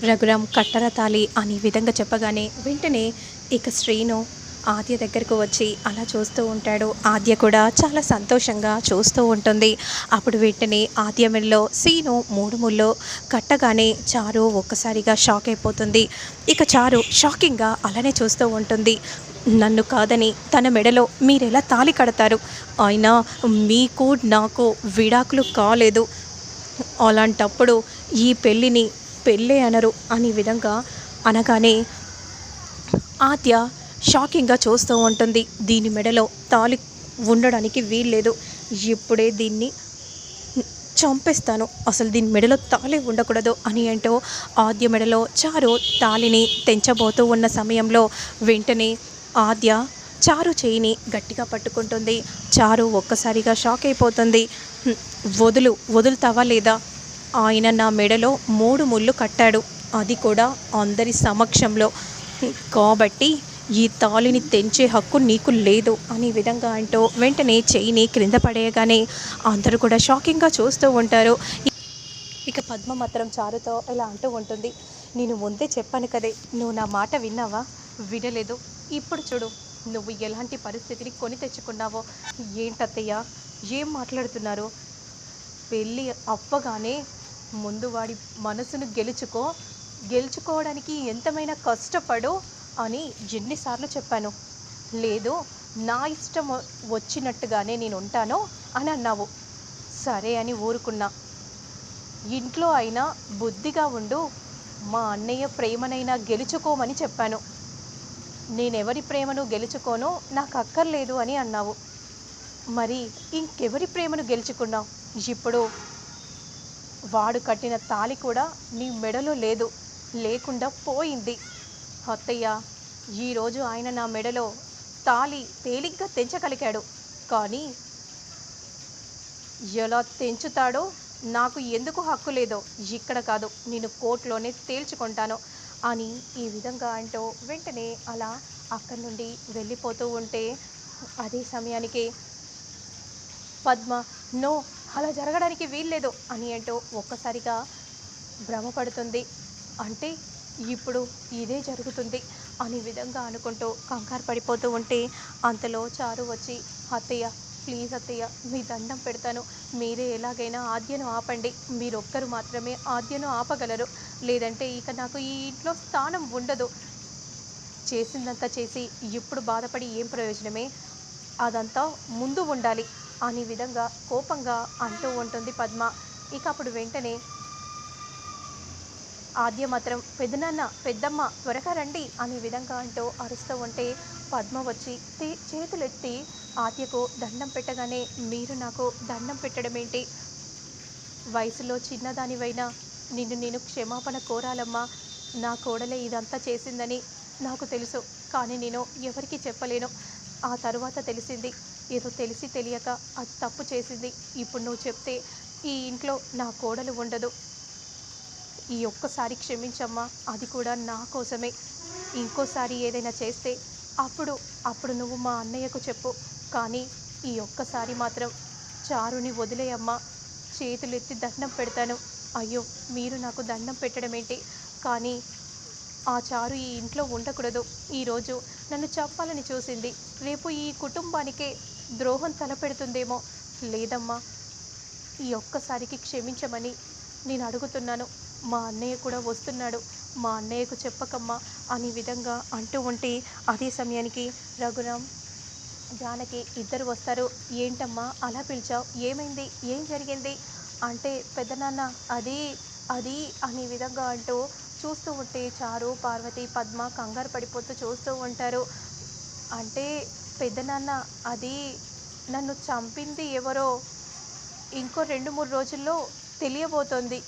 రఘురామ్ కట్టర తాళి అనే విధంగా చెప్పగానే వెంటనే ఇక శ్రీను ఆద్య దగ్గరకు వచ్చి అలా చూస్తూ ఉంటాడు. ఆద్య కూడా చాలా సంతోషంగా చూస్తూ ఉంటుంది. అప్పుడు వెంటనే ఆద్య మెడలో సీను 3 ముళ్ళు కట్టగానే చారు ఒక్కసారిగా షాక్ అయిపోతుంది. ఇక చారు షాకింగ్గా అలానే చూస్తూ ఉంటుంది. నన్ను కాదని తన మెడలో మీరెలా తాళి కడతారు? అయినా మీకు నాకు విడాకులు కాలేదు. అలాంటప్పుడు ఈ పెళ్ళిని పెళ్ళే అనరు అనే విధంగా అనగానే ఆద్య షాకింగ్గా చూస్తూ ఉంటుంది. దీని మెడలో తాళి ఉండడానికి వీల్లేదు. ఇప్పుడే దీన్ని చంపేస్తాను. అసలు దీని మెడలో తాళి ఉండకూడదు అని అంటూ ఆద్య మెడలో చారు తాళిని తెంచబోతూ ఉన్న సమయంలో వెంటనే ఆద్య చారు చేయిని గట్టిగా పట్టుకుంటుంది. చారు ఒక్కసారిగా షాక్ అయిపోతుంది. వదులుతావా లేదా? ఆయన నా మెడలో 3 ముళ్ళు కట్టాడు, అది కూడా అందరి సమక్షంలో. కాబట్టి ఈ తాళిని తెంచే హక్కు నీకు లేదు అనే విధంగా అంటూ వెంటనే చెయ్యిని క్రింద పడేయగానే అందరూ కూడా షాకింగ్గా చూస్తూ ఉంటారు. ఇక పద్మ మాత్రం చారుతో ఇలా అంటూ ఉంటుంది. నేను ముందే చెప్పాను కదే, నువ్వు నా మాట విన్నావా? వినలేదు. ఇప్పుడు చూడు నువ్వు ఎలాంటి పరిస్థితిని కొని తెచ్చుకున్నావో. ఏంటత్తయ్య ఏం మాట్లాడుతున్నారు? పెళ్ళి అవ్వగానే ముందు వాడి మనసును గెలుచుకోవడానికి ఎంతమైనా కష్టపడు అని ఎన్నిసార్లు చెప్పాను. లేదు, నా ఇష్టం వచ్చినట్టుగానే నేను ఉంటాను అని అన్నావు. సరే అని ఊరుకున్నా. ఇంట్లో అయినా బుద్ధిగా ఉండు, మా అన్నయ్య ప్రేమనైనా గెలుచుకోమని చెప్పాను. నేనెవరి ప్రేమను గెలుచుకోనో నాకు అక్కర్లేదు అని అన్నావు. మరి ఇంకెవరి ప్రేమను గెలుచుకున్నావు? ఇప్పుడు వాడు కట్టిన తాళి కూడా నీ మెడలో లేదు, లేకుండా పోయింది. అత్తయ్య, ఈరోజు ఆయన నా మెడలో తాళి తేలిగ్గా తెంచగలిగాడు. కానీ ఎలా తెంచుతాడో నాకు ఎందుకు హక్కు లేదో ఇక్కడ కాదు, నేను కోర్టులోనే తేల్చుకుంటాను అని ఈ విధంగా అంటూ వెంటనే అలా అక్కడి నుండి వెళ్ళిపోతూ ఉంటే అదే సమయానికి పద్మ నో, అలా జరగడానికి వీల్లేదు అని అంటూ ఒక్కసారిగా భ్రమపడుతుంది. అంటే ఇప్పుడు ఇదే జరుగుతుంది అనే విధంగా అనుకుంటూ కంగారు పడిపోతూ ఉంటే అంతలో చారు వచ్చి, అత్తయ్య ప్లీజ్ అత్తయ్య, మీ దండం పెడతాను, మీరే ఎలాగైనా ఆద్యను ఆపండి. మీరొక్కరు మాత్రమే ఆద్యను ఆపగలరు, లేదంటే ఇక నాకు ఈ ఇంట్లో స్థానం ఉండదు. చేసిందంతా చేసి ఇప్పుడు బాధపడి ఏం ప్రయోజనమే? అదంతా ముందు ఉండాలి అనే విధంగా కోపంగా అంటూ ఉంటుంది పద్మ. ఇక అప్పుడు వెంటనే ఆద్య మాత్రం పెద్దనాన్న పెద్దమ్మ త్వరగా రండి అనే విధంగా అంటూ అరుస్తూ ఉంటే పద్మ వచ్చి చేతులెత్తి ఆద్యకు దండం పెట్టగానే, మీరు నాకు దండం పెట్టడం ఏంటి? వయసులో చిన్నదానివైనా నిన్ను నేను క్షమాపణ కోరాలమ్మా. నా కోడలే ఇదంతా చేసిందని నాకు తెలుసు, కానీ నేను ఎవరికీ చెప్పలేను. ఆ తరువాత తెలిసింది, ఏదో తెలిసి తెలియక అది తప్పు చేసింది. ఇప్పుడు నువ్వు చెప్తే ఈ ఇంట్లో నా కోడలు ఉండదు. ఈ ఒక్కసారి క్షమించమ్మా, అది కూడా నా కోసమే. ఇంకోసారి ఏదైనా చేస్తే అప్పుడు నువ్వు మా అన్నయ్యకు చెప్పు, కానీ ఈ ఒక్కసారి మాత్రం చారుని వదిలేయమ్మా. చేతులెత్తి దండం పెడతాను. అయ్యో, మీరు నాకు దండం పెట్టడం ఏంటి? కానీ ఆ చారు ఈ ఇంట్లో ఉండకూడదు. ఈరోజు నన్ను చంపాలని చూసింది, రేపు ఈ కుటుంబానికే ద్రోహం తలపెడుతుందేమో. లేదమ్మా, ఈ ఒక్కసారికి క్షమించమని నేను అడుగుతున్నాను. మా అన్నయ్య కూడా వస్తున్నాడు, మా అన్నయ్యకు చెప్పకమ్మా అనే విధంగా అంటూ ఉంటే అదే సమయానికి రఘురామ్ జానకి ఇద్దరు వస్తారు. ఏంటమ్మా అలా పిలిచావు? ఏమైంది? ఏం జరిగింది అంటే, పెద్దనాన్న అది అది అనే విధంగా అంటూ చూస్తూ ఉంటే చారు పార్వతి పద్మ కంగారు పడిపోతూ చూస్తూ ఉంటారు. అంటే పెద్దనాన్న, అది నన్ను చంపింది ఎవరో ఇంకో 2-3 రోజుల్లో తెలియబోతోంది.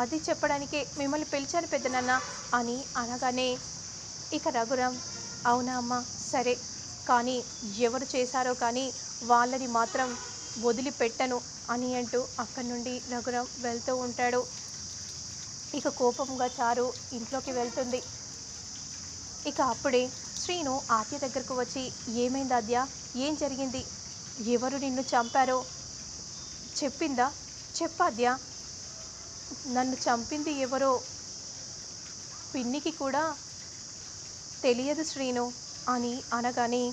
అది చెప్పడానికే మిమ్మల్ని పిలిచాను పెద్దనాన్న అని అనగానే ఇక రఘురామ్, అవునా అమ్మ, సరే, కానీ ఎవరు చేశారో కానీ వాళ్ళని మాత్రం వదిలిపెట్టను అని అంటూ అక్కడి నుండి రఘురామ్ వెళ్తూ ఉంటాడు. ఇక కోపంగా చారు ఇంట్లోకి వెళ్తుంది. ఇక అప్పుడే శ్రీను ఆద్య దగ్గరకు వచ్చి, ఏమైంది ఆద్య? ఏం జరిగింది? ఎవరు నిన్ను చంపారో చెప్పిందా? చెప్పాద్య. నన్ను చంపింది ఎవరో పిన్నికి కూడా తెలియదు శ్రీను అని అనగానే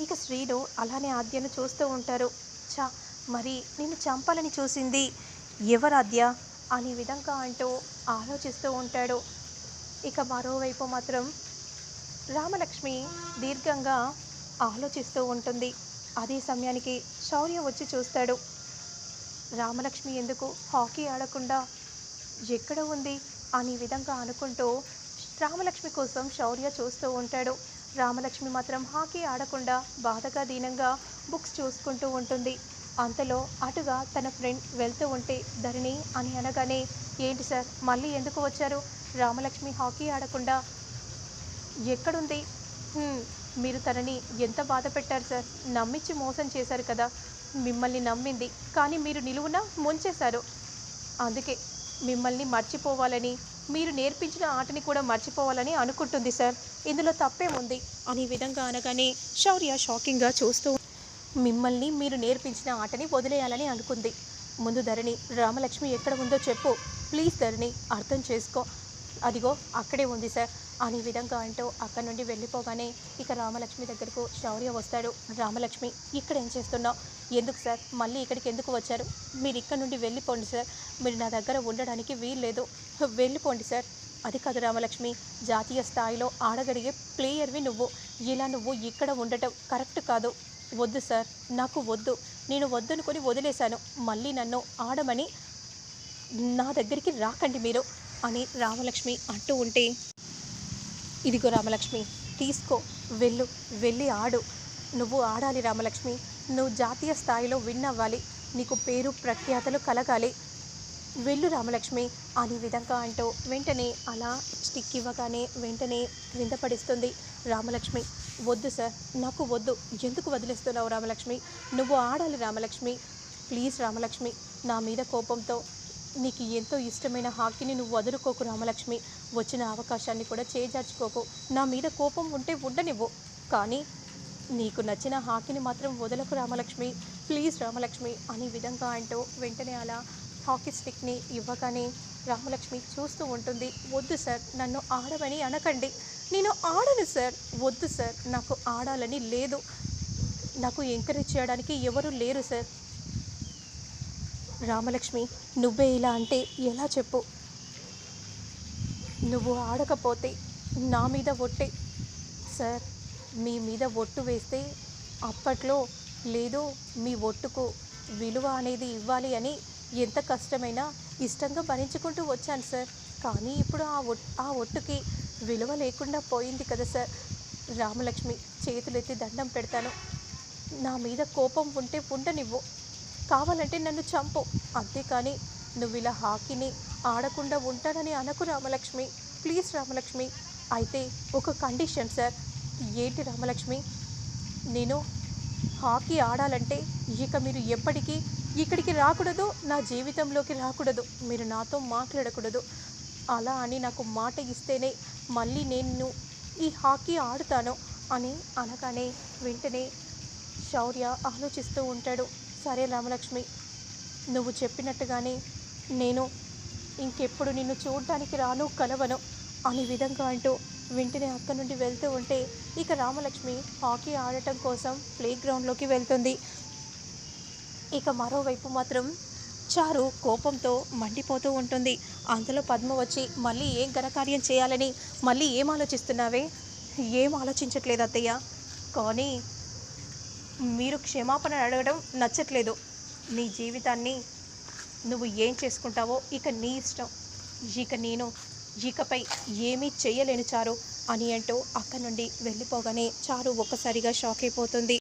ఇక శ్రీను అలానే ఆద్యను చూస్తూ ఉంటారు. చా మరి నిన్ను చంపాలని చూసింది ఎవరు ఆద్య అనే విధంగా అంటూ ఆలోచిస్తూ ఉంటాడు. ఇక మరోవైపు మాత్రం రామలక్ష్మి దీర్ఘంగా ఆలోచిస్తూ ఉంటుంది. అదే సమయానికి శౌర్య వచ్చి చూస్తాడు. రామలక్ష్మి ఎందుకు హాకీ ఆడకుండా ఎక్కడ ఉంది అనే విధంగా అనుకుంటూ రామలక్ష్మి కోసం శౌర్య చూస్తూ ఉంటాడు. రామలక్ష్మి మాత్రం హాకీ ఆడకుండా బాధగా దీనంగా బుక్స్ చూసుకుంటూ ఉంటుంది. అంతలో అటుగా తన ఫ్రెండ్ వెళ్తూ ఉంటే ధరణి అని అనగానే, ఏంటి సార్ మళ్ళీ ఎందుకు వచ్చారు? రామలక్ష్మి హాకీ ఆడకుండా ఎక్కడుంది? మీరు తనని ఎంత బాధ పెట్టారు సార్, నమ్మించి మోసం చేశారు కదా. మిమ్మల్ని నమ్మింది కానీ మీరు నిలువున ముంచేశారు. అందుకే మిమ్మల్ని మర్చిపోవాలని, మీరు నేర్పించిన ఆటని కూడా మర్చిపోవాలని అనుకుంటుంది సార్. ఇందులో తప్పేముంది అనే విధంగా అనగానే శౌర్య షాకింగ్గా చూస్తూ, మిమ్మల్ని మీరు నేర్పించిన ఆటని వదిలేయాలని అనుకుంది. ముందు ధరణి రామలక్ష్మి ఎక్కడ ఉందో చెప్పు ప్లీజ్ ధరణి, అర్థం చేసుకో. అదిగో అక్కడే ఉంది సార్ అనే విధంగా అంటూ అక్కడి నుండి వెళ్ళిపోగానే ఇక రామలక్ష్మి దగ్గరకు శౌర్య వస్తాడు. రామలక్ష్మి ఇక్కడ ఏం చేస్తున్నావు? ఎందుకు సార్ మళ్ళీ ఇక్కడికి ఎందుకు వచ్చారు? మీరు ఇక్కడ నుండి వెళ్ళిపోండి సార్, మీరు నా దగ్గర ఉండడానికి వీల్లేదు, వెళ్ళిపోండి సార్. అది కాదు రామలక్ష్మి, జాతీయ స్థాయిలో ఆడగలిగే ప్లేయర్వి నువ్వు, ఇలా నువ్వు ఇక్కడ ఉండటం కరెక్ట్ కాదు. వద్దు సార్, నాకు వద్దు, నేను వద్దనుకొని వదిలేశాను. మళ్ళీ నన్ను ఆడమని నా దగ్గరికి రాకండి మీరు అని రామలక్ష్మి అంటూ ఉంటే, ఇదిగో రామలక్ష్మి తీసుకో, వెళ్ళి ఆడు. నువ్వు ఆడాలి రామలక్ష్మి, నువ్వు జాతీయ స్థాయిలో విన్ అవ్వాలి, నీకు పేరు ప్రఖ్యాతలు కలగాలి, వెళ్ళు రామలక్ష్మి అనే విధంగా అంటూ వెంటనే అలా స్టిక్ ఇవ్వగానే వెంటనే క్రింద పడిస్తుంది రామలక్ష్మి. వద్దు సార్, నాకు వద్దు, ఎందుకు వదిలేస్తున్నావు రామలక్ష్మి? నువ్వు ఆడాలి రామలక్ష్మి, ప్లీజ్ రామలక్ష్మి, నా మీద కోపంతో నీకు ఎంతో ఇష్టమైన హాకీని నువ్వు వదులుకోకు రామలక్ష్మి, వచ్చిన అవకాశాన్ని కూడా చేజార్చుకోకు. నా మీద కోపం ఉంటే ఉండనివ్వు, కానీ నీకు నచ్చిన హాకీని మాత్రం వదలకు రామలక్ష్మి, ప్లీజ్ రామలక్ష్మి అనే విధంగా అంటూ వెంటనే అలా హాకీ స్టిక్ని ఇవ్వగానే రామలక్ష్మి చూస్తూ ఉంటుంది. వద్దు సార్, నన్ను ఆడమని అనకండి, నేను ఆడను సార్, వద్దు సార్, నాకు ఆడాలని లేదు, నాకు ఎంకరేజ్ చేయడానికి ఎవరు లేరు సార్. రామలక్ష్మి నువ్వే ఇలా అంటే ఎలా చెప్పు? నువ్వు ఆడకపోతే నా మీద ఒట్టే సార్, మీ మీద ఒట్టు వేస్తే అప్పట్లో లేదు, మీ ఒట్టుకు విలువ అనేది ఇవ్వాలి అని ఎంత కష్టమైనా ఇష్టంగా భరించుకుంటూ వచ్చాను సార్. కానీ ఇప్పుడు ఆ ఒట్టుకి విలువ లేకుండా పోయింది కదా సార్. రామలక్ష్మి చేతులెత్తి దండం పెడతాను, నా మీద కోపం ఉంటే ఉండనివ్వు, కావాలంటే నన్ను చంపు, అంతేకాని నువ్వు ఇలా హాకీని ఆడకుండా ఉంటానని అనకు రామలక్ష్మి, ప్లీజ్ రామలక్ష్మి. అయితే ఒక కండిషన్ సార్. ఏంటి రామలక్ష్మి? నేను హాకీ ఆడాలంటే ఇక మీరు ఎప్పటికీ ఇక్కడికి రాకూడదు, నా జీవితంలోకి రాకూడదు, మీరు నాతో మాట్లాడకూడదు. అలా అని నాకు మాట ఇస్తేనే మళ్ళీ నేను ఈ హాకీ ఆడుతాను అని అనగానే వెంటనే శౌర్య ఆలోచిస్తూ ఉంటాడు. సరే రామలక్ష్మి, నువ్వు చెప్పినట్టుగానే నేను ఇంకెప్పుడు నిన్ను చూడటానికి రాను, కలవను అనే విధంగా అంటూ వెంటనే అక్కడి నుండి వెళ్తూ ఉంటే ఇక రామలక్ష్మి హాకీ ఆడటం కోసం ప్లే గ్రౌండ్లోకి వెళ్తుంది. ఇక మరోవైపు మాత్రం చారు కోపంతో మండిపోతూ ఉంటుంది. అంతలో పద్మ వచ్చి, మళ్ళీ ఏం ఘనకార్యం చేయాలని మళ్ళీ ఏం ఆలోచిస్తున్నావే? ఏం ఆలోచించట్లేదు అత్తయ్య, కానీ మీరు క్షమాపణ అడగడం నచ్చట్లేదు. నీ జీవితాన్ని నువ్వు ఏం చేసుకుంటావో ఇక నీ ఇష్టం, ఇక నేను ఇకపై ఏమీ చెయ్యలేను చారు అని అంటూ అక్కడి నుండి వెళ్ళిపోగానే చారు ఒక్కసారిగా షాక్ అయిపోతుంది.